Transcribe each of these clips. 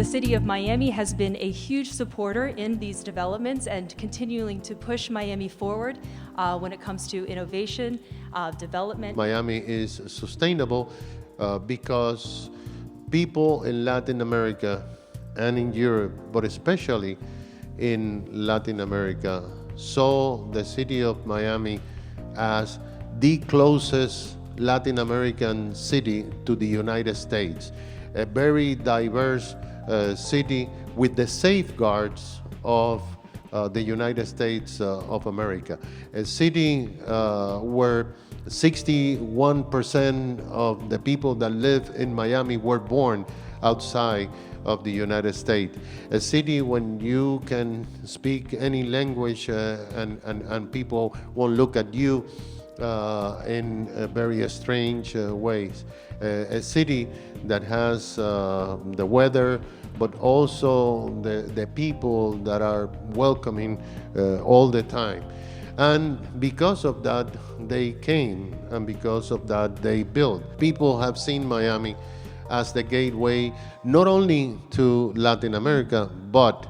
city of Miami has been a huge supporter in these developments and continuing to push Miami forward when it comes to innovation, development. Miami is sustainable because people in Latin America and in Europe, but especially in Latin America, saw the city of Miami as the closest Latin American city to the United States, a very diverse city with the safeguards of the United States of America, a city where 61% of the people that live in Miami were born outside of the United States, a city when you can speak any language and people won't look at you in very strange ways. A city that has the weather, but also the people that are welcoming all the time. And because of that, they came, and because of that, they built. People have seen Miami as the gateway not only to Latin America, but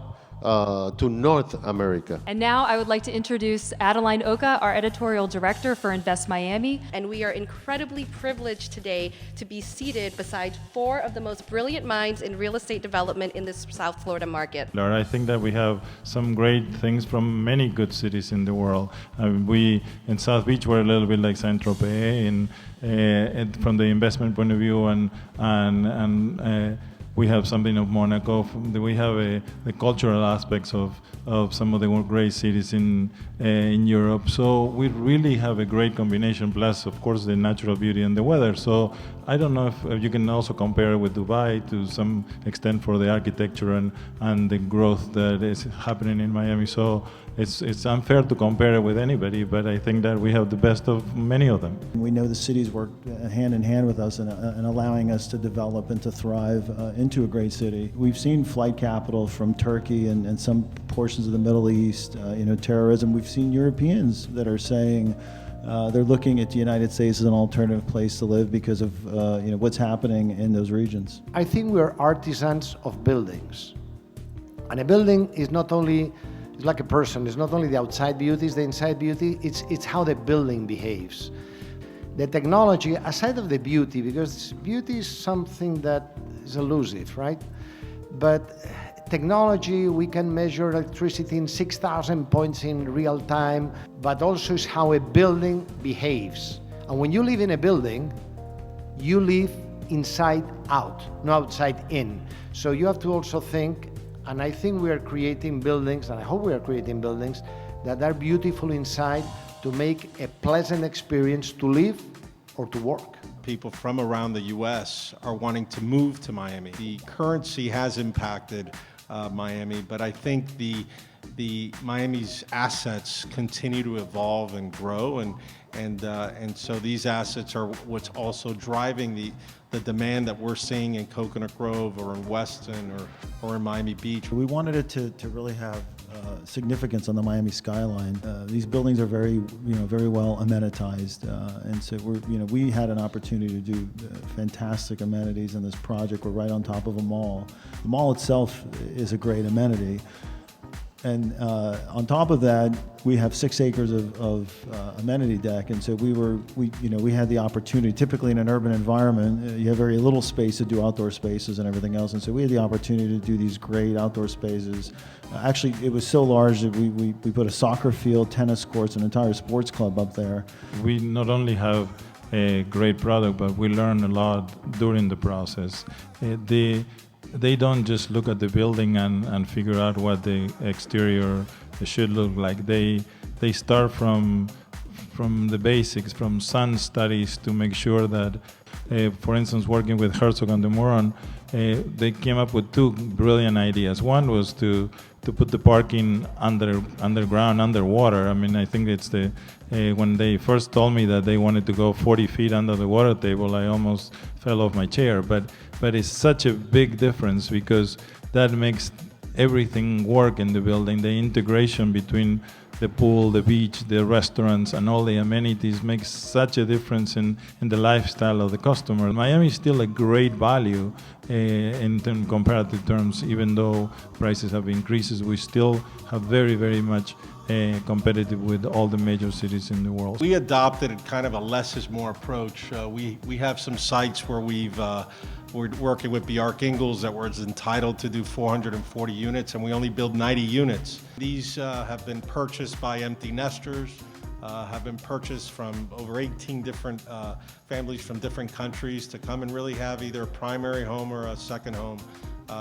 to North America. And now I would like to introduce Adeline Oka, our editorial director for Invest Miami. And we are incredibly privileged today to be seated beside four of the most brilliant minds in real estate development in this South Florida market. I think that we have some great things from many good cities in the world. We in South Beach we're a little bit like Saint-Tropez from the investment point of view, and we have something of Monaco. We have the cultural aspects of some of the great cities in Europe. So we really have a great combination, plus of course the natural beauty and the weather. So I don't know if you can also compare it with Dubai to some extent for the architecture and the growth that is happening in Miami. So it's unfair to compare it with anybody, but I think that we have the best of many of them. We know the cities work hand in hand with us in allowing us to develop and to thrive into a great city. We've seen flight capital from Turkey and some portions of the Middle East, terrorism. We've seen Europeans that are saying they're looking at the United States as an alternative place to live because of what's happening in those regions. I think we're artisans of buildings. And a building is not only, it's like a person, it's not only the outside beauty, it's the inside beauty, it's how the building behaves. The technology, aside of the beauty, because beauty is something that is elusive, right? But technology, we can measure electricity in 6,000 points in real time, but also is how a building behaves. And when you live in a building, you live inside out, not outside in. So you have to also think, and I think we are creating buildings, and I hope we are creating buildings that are beautiful inside to make a pleasant experience to live or to work. People from around the U.S. are wanting to move to Miami. The currency has impacted Miami, but I think the Miami's assets continue to evolve and grow, and so these assets are what's also driving the demand that we're seeing in Coconut Grove or in Weston or in Miami Beach. We wanted it to really have significance on the Miami skyline. These buildings are very well amenitized, and so we had an opportunity to do fantastic amenities in this project. We're right on top of a mall. The mall itself is a great amenity. And on top of that, we have 6 acres of amenity deck, and so we had the opportunity. Typically, in an urban environment, you have very little space to do outdoor spaces and everything else, and so we had the opportunity to do these great outdoor spaces. Actually, it was so large that we put a soccer field, tennis courts, an entire sports club up there. We not only have a great product, but we learn a lot during the process. They don't just look at the building and figure out what the exterior should look like. They start from the basics, from sun studies to make sure that, for instance, working with Herzog and de Meuron, they came up with 2 brilliant ideas. One was to put the parking underground, underwater. I mean, I think it's when they first told me that they wanted to go 40 feet under the water table, I almost fell off my chair. But it's such a big difference because that makes everything work in the building. The integration between The pool, the beach, the restaurants, and all the amenities make such a difference in the lifestyle of the customer. Miami is still a great value in comparative terms. Even though prices have increased, we still have very, very much competitive with all the major cities in the world. We adopted kind of a less is more approach. We have some sites where we're working with Bjark Ingels that was entitled to do 440 units, and we only build 90 units. These have been purchased by empty nesters, have been purchased from over 18 different families from different countries to come and really have either a primary home or a second home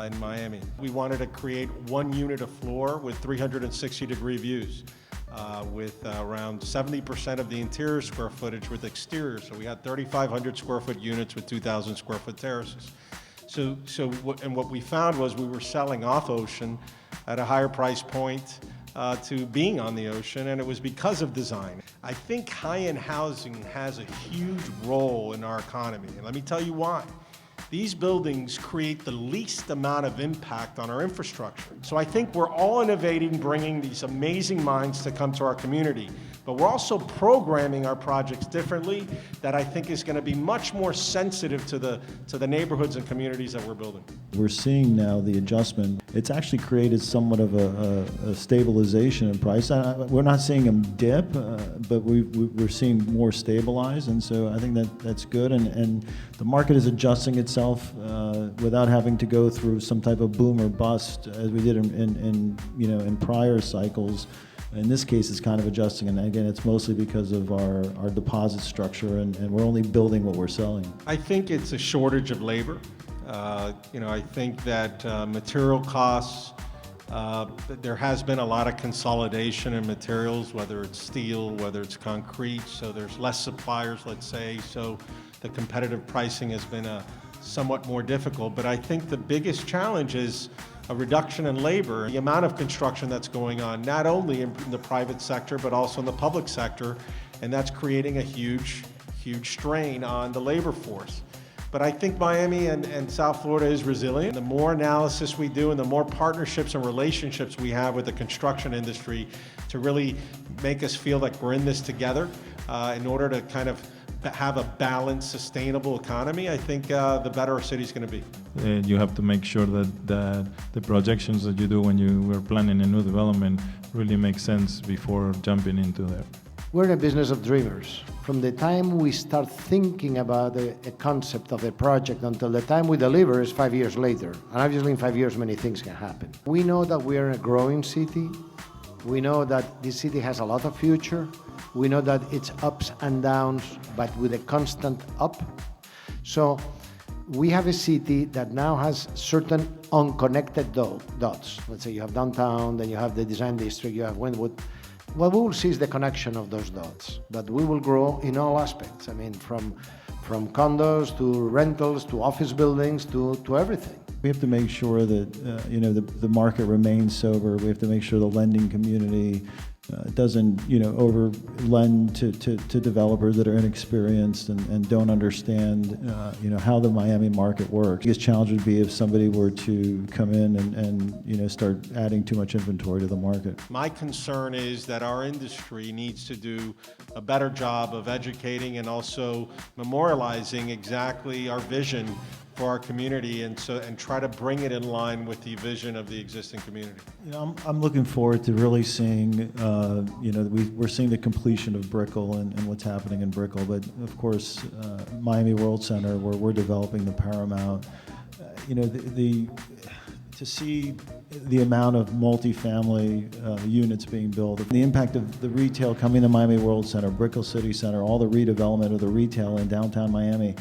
in Miami. We wanted to create 1 unit a floor with 360-degree views. With around 70% of the interior square footage with exterior. So we had 3,500 square foot units with 2,000 square foot terraces. What we found was we were selling off ocean at a higher price point to being on the ocean, and it was because of design. I think high-end housing has a huge role in our economy, and let me tell you why. These buildings create the least amount of impact on our infrastructure. So I think we're all innovating, bringing these amazing minds to come to our community. But we're also programming our projects differently that I think is going to be much more sensitive to the neighborhoods and communities that we're building. We're seeing now the adjustment. It's actually created somewhat of a stabilization in price. We're not seeing them dip, but we're seeing more stabilize, and so I think that's good. And the market is adjusting itself without having to go through some type of boom or bust as we did in prior cycles. In this case, it's kind of adjusting, and again, it's mostly because of our deposit structure, and we're only building what we're selling. I think it's a shortage of labor. I think that material costs, there has been a lot of consolidation in materials, whether it's steel, whether it's concrete, so there's less suppliers, let's say, so the competitive pricing has been somewhat more difficult. But I think the biggest challenge is a reduction in labor, the amount of construction that's going on, not only in the private sector, but also in the public sector, and that's creating a huge strain on the labor force. But I think Miami and South Florida is resilient. The more analysis we do and the more partnerships and relationships we have with the construction industry to really make us feel like we're in this together in order to kind of have a balanced, sustainable economy, I think the better our city's going to be. You have to make sure that the projections that you do when you were planning a new development really make sense before jumping into there. We're in a business of dreamers. From the time we start thinking about a concept of a project until the time we deliver is 5 years later. And obviously in 5 years many things can happen. We know that we are in a growing city. We know that this city has a lot of future. We know that it's ups and downs, but with a constant up. So we have a city that now has certain unconnected dots. Let's say you have downtown, then you have the design district, you have Wynwood. What we will see is the connection of those dots, but we will grow in all aspects. I mean, from condos to rentals to office buildings to everything. We have to make sure that the market remains sober. We have to make sure the lending community doesn't over lend to developers that are inexperienced and don't understand how the Miami market works. The biggest challenge would be if somebody were to come in and start adding too much inventory to the market. My concern is that our industry needs to do a better job of educating and also memorializing exactly our vision for our community, and try to bring it in line with the vision of the existing community. I'm looking forward to really seeing, we're seeing the completion of Brickell and what's happening in Brickell, but of course, Miami World Center, where we're developing the Paramount, to see the amount of multifamily units being built, the impact of the retail coming to Miami World Center, Brickell City Center, all the redevelopment of the retail in downtown Miami,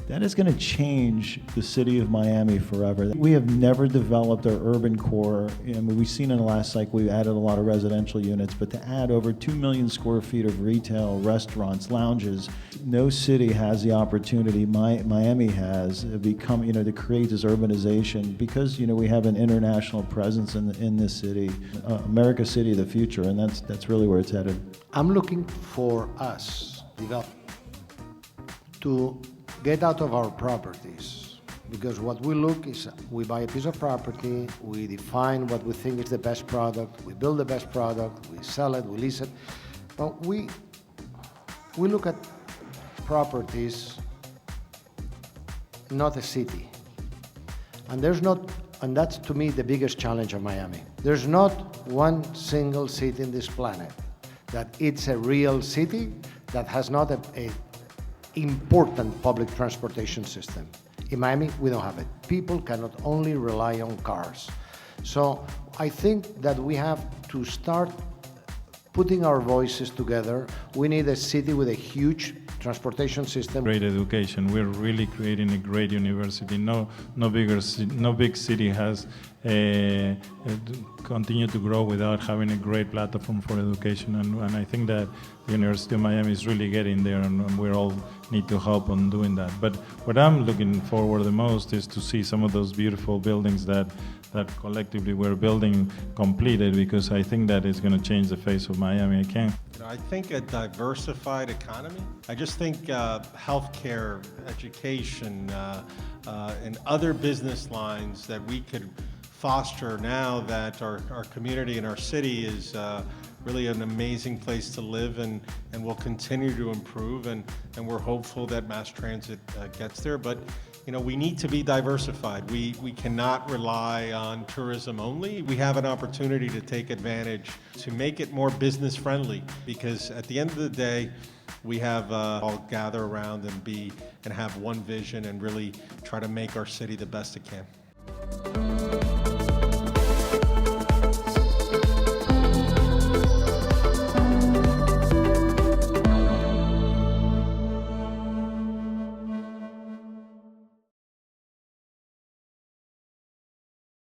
that is going to change the city of Miami forever. We have never developed our urban core. We've seen in the last cycle, we added a lot of residential units, but to add over 2 million square feet of retail, restaurants, lounges, no city has the opportunity Miami has become, to create this urbanization because, we have an international presence in this city, America's city of the future, and that's really where it's headed. I'm looking for us, developers, to get out of our properties Because what we look is, we buy a piece of property, we define what we think is the best product, we build the best product, we sell it, we lease it. But we look at properties, not a city. And that's to me the biggest challenge of Miami. There's not one single city in this planet that it's a real city that has not a important public transportation system. In Miami, we don't have it. People cannot only rely on cars. So I think that we have to start putting our voices together. We need a city with a huge transportation system. Great education. We're really creating a great university. No big city has continued to grow without having a great platform for education. And I think that the University of Miami is really getting there, and we all need to help on doing that. But what I'm looking forward the most is to see some of those beautiful buildings that collectively we're building completed, because I think that is going to change the face of Miami. I think a diversified economy. I just think healthcare, education, and other business lines that we could foster now that our community and our city is really an amazing place to live, and will continue to improve, and we're hopeful that mass transit gets there. But we need to be diversified. We cannot rely on tourism only. We have an opportunity to take advantage to make it more business friendly, because at the end of the day, we have all gather around and have one vision and really try to make our city the best it can.